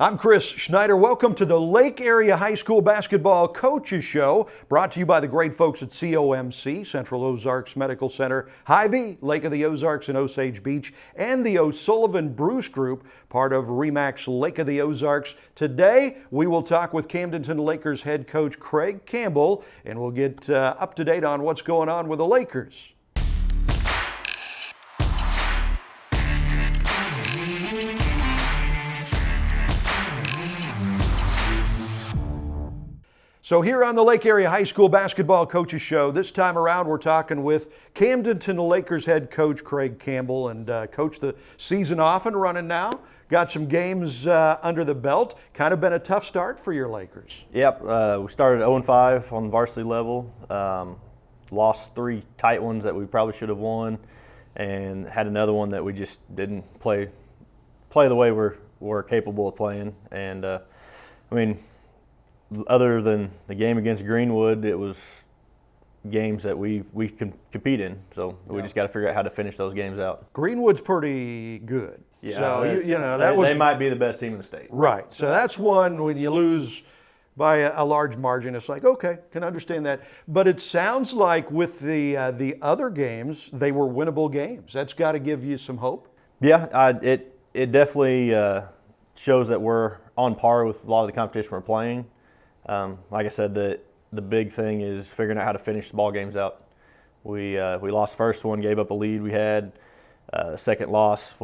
I'm Chris Schneider. Welcome to the Lake Area High School Basketball Coaches Show, brought to you by the great folks at COMC, Central Ozarks Medical Center, Hy-Vee, Lake of the Ozarks and Osage Beach, and the O'Sullivan Bruce Group, part of RE/MAX Lake of the Ozarks. Today, we will talk with Camdenton Lakers head coach Craig Campbell, and we'll get up to date on what's going on with the Lakers. So here on the Lake Area High School Basketball Coaches Show, this time around we're talking with Camdenton Lakers head coach Craig Campbell. And Coach, the season off and running now. Got some games under the belt. Kind of been a tough start for your Lakers. Yep, we started 0-5 on the varsity level. Lost 3 tight ones that we probably should have won, and had another one that we just didn't play the way we're capable of playing. And other than the game against Greenwood, it was games that we can compete in. So we just got to figure out how to finish those games out. Greenwood's pretty good. Yeah, so they might be the best team in the state. Right. So that's one when you lose by a large margin. It's like, okay, can understand that. But it sounds like with the other games, they were winnable games. That's got to give you some hope. Yeah, it definitely shows that we're on par with a lot of the competition we're playing. Like I said, the big thing is figuring out how to finish the ball games out. We lost the first one, gave up a lead we had. Second loss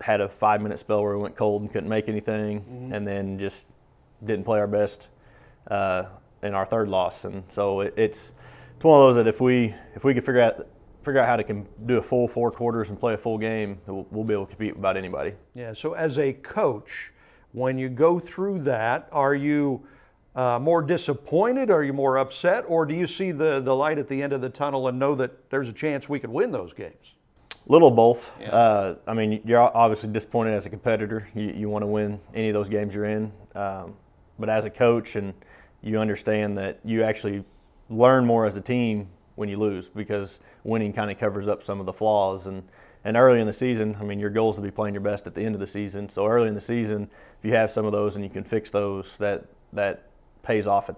had a 5-minute spell where we went cold and couldn't make anything, and then just didn't play our best in our third loss. And so it's one of those that if we could figure out how to do a full 4 quarters and play a full game, we'll be able to compete with about anybody. Yeah. So as a coach, when you go through that, are you more disappointed? Are you more upset? Or do you see the light at the end of the tunnel and know that there's a chance we could win those games? Little both. Yeah. You're obviously disappointed as a competitor. You want to win any of those games you're in. But as a coach, and you understand that you actually learn more as a team when you lose, because winning kind of covers up some of the flaws. And early in the season, your goal is to be playing your best at the end of the season. So early in the season, if you have some of those and you can fix those, that pays off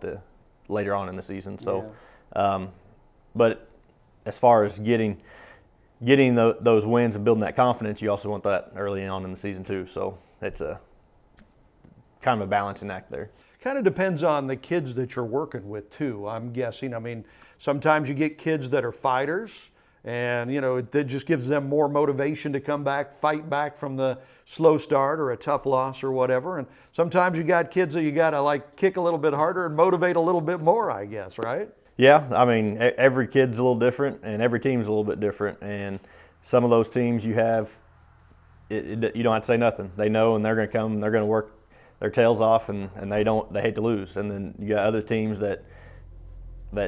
later on in the season. So, yeah. But as far as getting those wins and building that confidence, you also want that early on in the season too. So it's a kind of a balancing act there. Kind of depends on the kids that you're working with too, I'm guessing. Sometimes you get kids that are fighters, and it just gives them more motivation to come back, fight back from the slow start or a tough loss or whatever. And sometimes you got kids that you got to kick a little bit harder and motivate a little bit more, I guess, right? Yeah, every kid's a little different, and every team's a little bit different. And some of those teams you have, you don't have to say nothing. They know, and they're going to come, and they're going to work their tails off, and they hate to lose. And then you got other teams that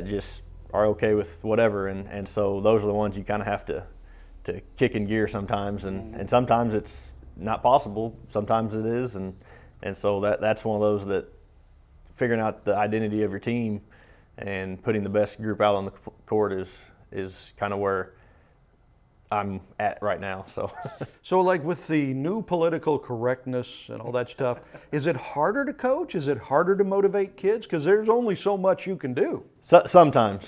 just are okay with whatever, and so those are the ones you kind of have to kick in gear sometimes, and sometimes it's not possible, sometimes it is, and so that's one of those that figuring out the identity of your team and putting the best group out on the court is kind of where I'm at right now. So with the new political correctness and all that stuff, is it harder to coach? Is it harder to motivate kids? Because there's only so much you can do. Sometimes.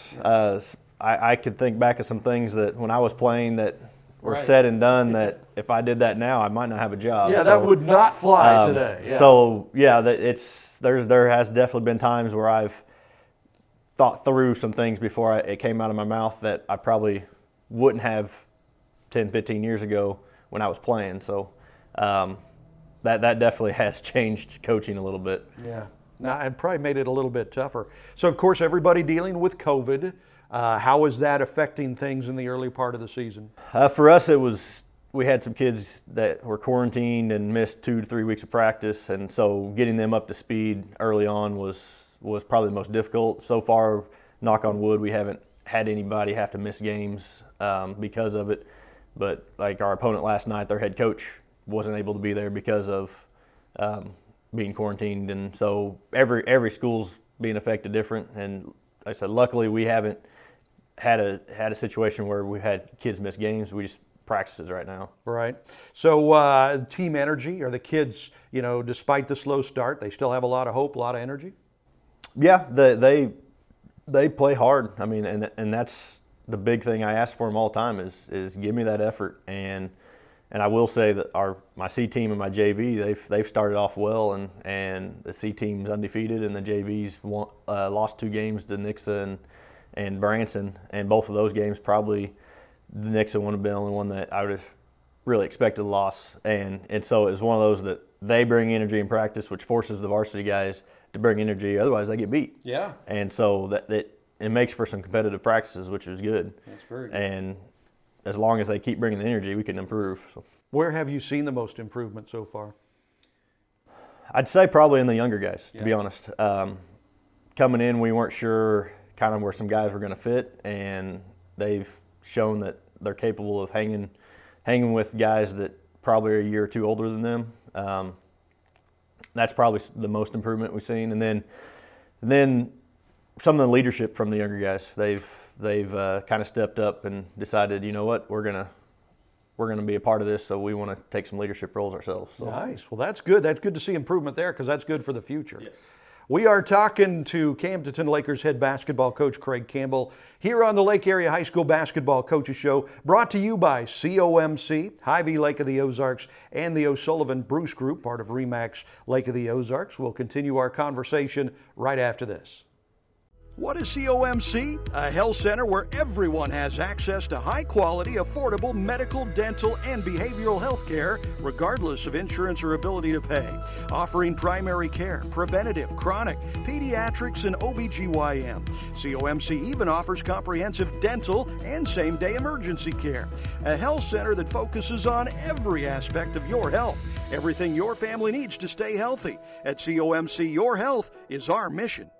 I could think back of some things that when I was playing that were said and done that if I did that now, I might not have a job. Yeah, that would not fly today. Yeah. So yeah, there has definitely been times where I've thought through some things before it came out of my mouth that I probably wouldn't have 10, 15 years ago when I was playing. So that definitely has changed coaching a little bit. Yeah. Now, it probably made it a little bit tougher. So, of course, everybody dealing with COVID. How is that affecting things in the early part of the season? For us, we had some kids that were quarantined and missed 2 to 3 weeks of practice, and so getting them up to speed early on was probably the most difficult. So far, knock on wood, we haven't had anybody have to miss games because of it. But like our opponent last night, their head coach wasn't able to be there because of being quarantined, and so every school's being affected different. And like I said, luckily we haven't had a situation where we had kids miss games. We just practices right now. Right. So team energy, are the kids, despite the slow start, they still have a lot of hope, a lot of energy? Yeah, they play hard. I mean, and that's the big thing I ask for them all the time is give me that effort. And I will say that my C team and my JV, they've started off well, and the C team's undefeated, and the JV's lost 2 games to Nixa and Branson, and both of those games probably the Nixa would have been the only one that I would have really expected a loss. And so it was one of those that they bring energy in practice, which forces the varsity guys to bring energy. Otherwise, they get beat. Yeah. And so it makes for some competitive practices, which is good. That's very good. And as long as they keep bringing the energy, we can improve. So. Where have you seen the most improvement so far? I'd say probably in the younger guys, to be honest. Coming in, we weren't sure kind of where some guys were going to fit, and they've shown that they're capable of hanging with guys that probably are a year or 2 older than them. That's probably the most improvement we've seen. And then some of the leadership from the younger guys. They've kind of stepped up and decided, you know what, we're gonna be a part of this, so we want to take some leadership roles ourselves. So. Nice. Well, that's good. That's good to see improvement there because that's good for the future. Yes. We are talking to Camdenton Lakers head basketball coach Craig Campbell here on the Lake Area High School Basketball Coaches Show, brought to you by COMC, Hy-Vee Lake of the Ozarks, and the O'Sullivan Bruce Group, part of RE/MAX Lake of the Ozarks. We'll continue our conversation right after this. What is COMC? A health center where everyone has access to high-quality, affordable medical, dental, and behavioral health care, regardless of insurance or ability to pay. Offering primary care, preventative, chronic, pediatrics, and OBGYN. COMC even offers comprehensive dental and same-day emergency care. A health center that focuses on every aspect of your health. Everything your family needs to stay healthy. At COMC, your health is our mission.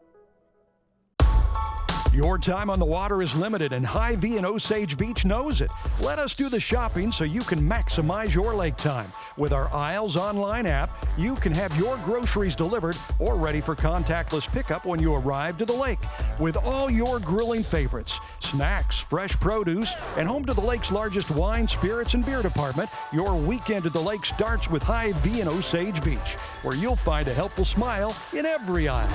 Your time on the water is limited, and Hy-Vee and Osage Beach knows it. Let us do the shopping so you can maximize your lake time. With our Isles online app, you can have your groceries delivered or ready for contactless pickup when you arrive to the lake. With all your grilling favorites, snacks, fresh produce, and home to the lake's largest wine, spirits, and beer department, your weekend at the lake starts with Hy-Vee and Osage Beach, where you'll find a helpful smile in every aisle.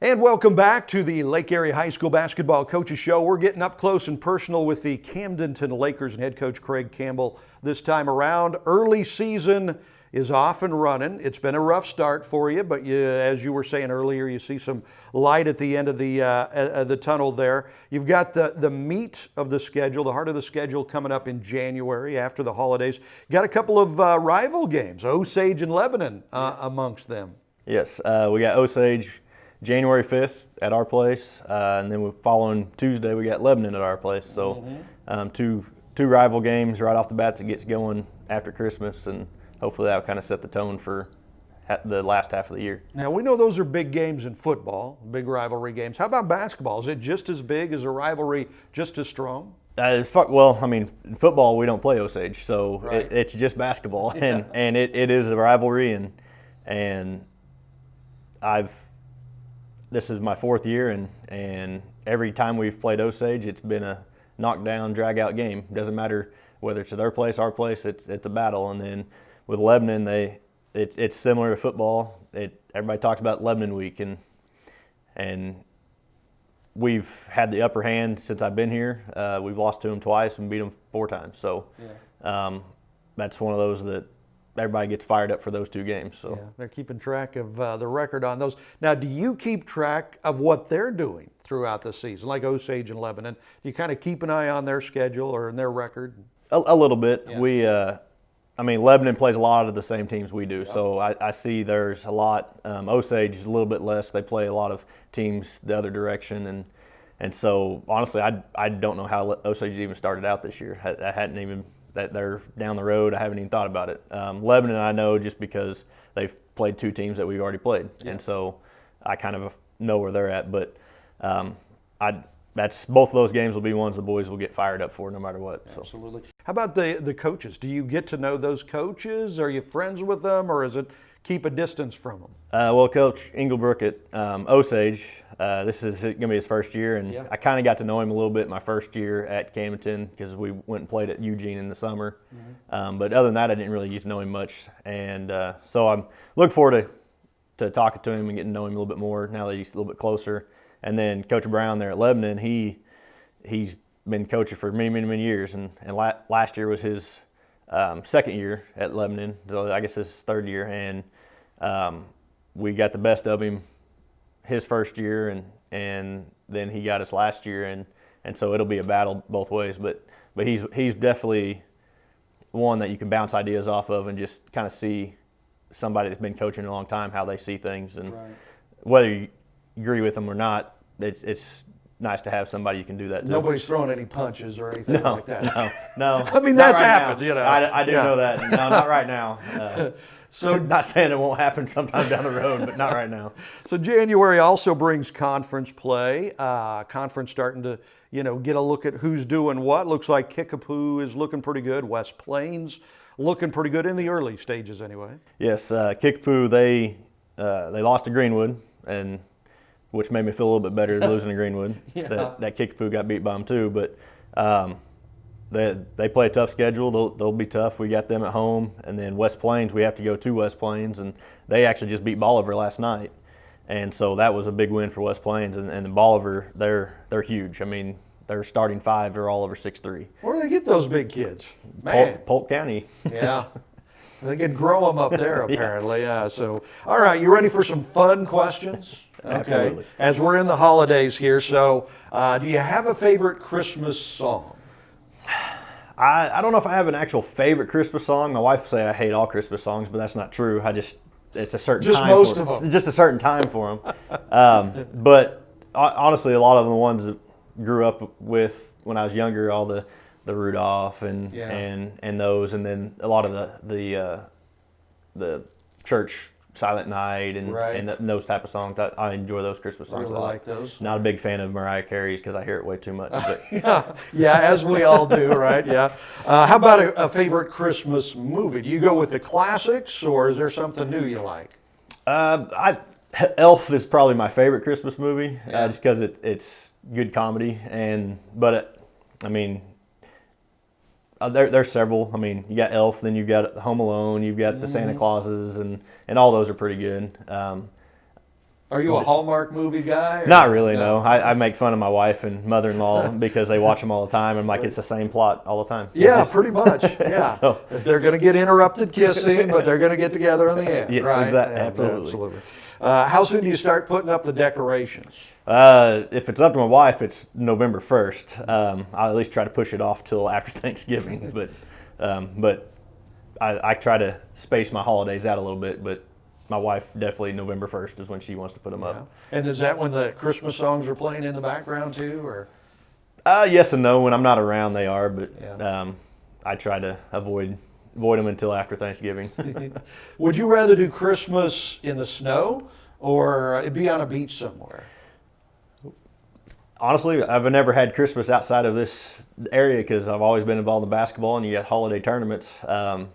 And welcome back to the Lake Area High School Basketball Coaches Show. We're getting up close and personal with the Camdenton Lakers and head coach Craig Campbell this time around. Early season is off and running. It's been a rough start for you, but as you were saying earlier, you see some light at the end of the tunnel there. You've got the meat of the schedule, the heart of the schedule coming up in January after the holidays. You got a couple of rival games, Osage and Lebanon amongst them. Yes, we got Osage January 5th at our place, and then following Tuesday we got Lebanon at our place. So two rival games right off the bat that gets going after Christmas, and hopefully that'll kind of set the tone for the last half of the year. Now we know those are big games in football, big rivalry games. How about basketball? Is it just as big? Is a rivalry just as strong? Well, I mean, in football we don't play Osage, so right. it's just basketball, and it is a rivalry, and this is my 4th year, and every time we've played Osage, it's been a knockdown, drag-out game. Doesn't matter whether it's at their place, our place, it's a battle. And then with Lebanon, it's similar to football. Everybody talks about Lebanon week, and we've had the upper hand since I've been here. We've lost to them twice and beat them 4 times. So that's one of those that everybody gets fired up for those 2 games. So yeah, they're keeping track of the record on those. Now, do you keep track of what they're doing throughout the season, like Osage and Lebanon? Do you kind of keep an eye on their schedule or in their record? A little bit. Yeah. Lebanon plays a lot of the same teams we do, so I see there's a lot. Osage is a little bit less. They play a lot of teams the other direction, and so honestly, I don't know how Osage even started out this year. I hadn't even. That they're down the road. I haven't even thought about it. Lebanon, I know just because they've played 2 teams that we've already played, and so I kind of know where they're at. But that's both of those games will be ones the boys will get fired up for no matter what. So. Absolutely. How about the coaches? Do you get to know those coaches? Are you friends with them, or is it keep a distance from them? Well, Coach Engelbrook at Osage, this is going to be his first year, and I kind of got to know him a little bit my first year at Camdenton because we went and played at Eugene in the summer. But other than that, I didn't really get to know him much, and so I'm looking forward to talking to him and getting to know him a little bit more now that he's a little bit closer. And then Coach Brown there at Lebanon, he's been coaching for many years, and last year was his second year at Lebanon, so I guess his third year, and we got the best of him his first year, and then he got us last year, and so it'll be a battle both ways. But he's definitely one that you can bounce ideas off of and just kind of see somebody that's been coaching a long time how they see things, and whether you agree with them or not, it's nice to have somebody you can do that to. Nobody's throwing any punches or anything like that. No. I mean, that's happened, now. I do know that. No, not right now. So not saying it won't happen sometime down the road, but not right now. So January also brings conference play. Conference starting to, get a look at who's doing what. Looks like Kickapoo is looking pretty good. West Plains looking pretty good in the early stages anyway. Yes, Kickapoo, they lost to Greenwood, and which made me feel a little bit better losing to Greenwood. That Kickapoo got beat by them too, but they play a tough schedule. They'll be tough. We got them at home, and then West Plains, we have to go to West Plains, and they actually just beat Bolivar last night, and so that was a big win for West Plains. And Bolivar, they're huge. I mean, their starting five are all over 6'3". Where do they get those big kids? Man. Polk County. Yeah. They can grow them up there apparently. Yeah. So, all right, you ready for some fun questions? Okay. Absolutely. As we're in the holidays here, so do you have a favorite Christmas song? I don't know if I have an actual favorite Christmas song. My wife would say I hate all Christmas songs, but that's not true. It's a certain just time. Most for of them. Just a certain time for them. But honestly, a lot of the ones that grew up with when I was younger, all the Rudolph and those, and then a lot of the church Silent Night and those type of songs. I enjoy those Christmas songs really a lot. like those. Not a big fan of Mariah Carey's because I hear it way too much. But yeah, as we all do, right? Yeah. How about a favorite Christmas movie? Do you go with the classics, or is there something new you like? Elf is probably my favorite Christmas movie, just because it's good comedy, but I mean. There's several. I mean, you got Elf, then you've got Home Alone, you've got the Santa Clauses, and all those are pretty good. Are you a Hallmark movie guy? Not really, no. I make fun of my wife and mother-in-law because they watch them all the time. I'm like, it's the same plot all the time. Yeah, pretty much. Yeah. So, they're going to get interrupted kissing, but they're going to get together in the end. Yes, right? exactly. Absolutely. How soon do you start putting up the decorations? If it's up to my wife, it's November 1st. I'll at least try to push it off till after Thanksgiving. But I try to space my holidays out a little bit. But my wife definitely November 1st is when she wants to put them up. And is that when the Christmas songs are playing in the background too, or? Yes and no. When I'm not around, they are. But I try to avoid them until after Thanksgiving. Would you rather do Christmas in the snow or be on a beach somewhere? Honestly, I've never had Christmas outside of this area because I've always been involved in basketball, and you got holiday tournaments. I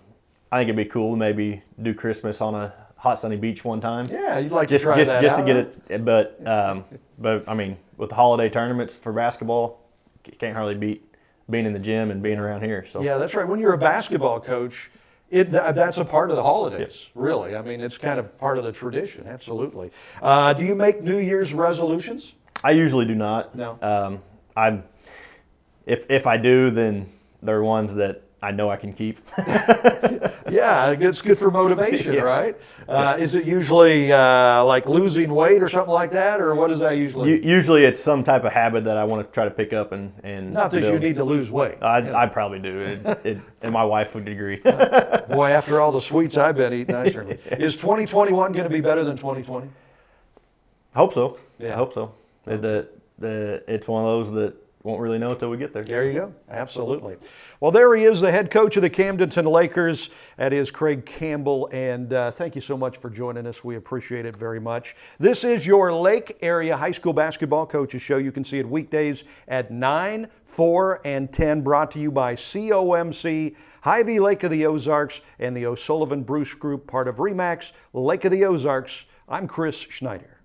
think it'd be cool to maybe do Christmas on a hot sunny beach one time. Yeah, you'd like to try that just out, to get it. But I mean, with the holiday tournaments for basketball, you can't hardly beat being in the gym and being around here. So yeah, that's right. When you're a basketball coach, that's a part of the holidays, really. I mean, it's kind of part of the tradition. Absolutely. Do you make New Year's resolutions? I usually do not. No. If I do, then they're ones that I know I can keep. Yeah, it's good for motivation, right? Is it usually like losing weight or something like that, or what is that usually? Usually it's some type of habit that I want to try to pick up and Not that build. You need to lose weight. I probably do, and my wife would agree. Boy, after all the sweets I've been eating, I certainly. Is 2021 going to be better than 2020? I hope so. Yeah. I hope so. It's one of those that won't really know until we get there. There you go. Absolutely. Well, there he is, the head coach of the Camdenton Lakers. That is Craig Campbell, and thank you so much for joining us. We appreciate it very much. This is your Lake Area High School Basketball Coaches Show. You can see it weekdays at 9, 4, and 10, brought to you by COMC, Hy-Vee Lake of the Ozarks, and the O'Sullivan Bruce Group, part of RE/MAX Lake of the Ozarks. I'm Chris Schneider.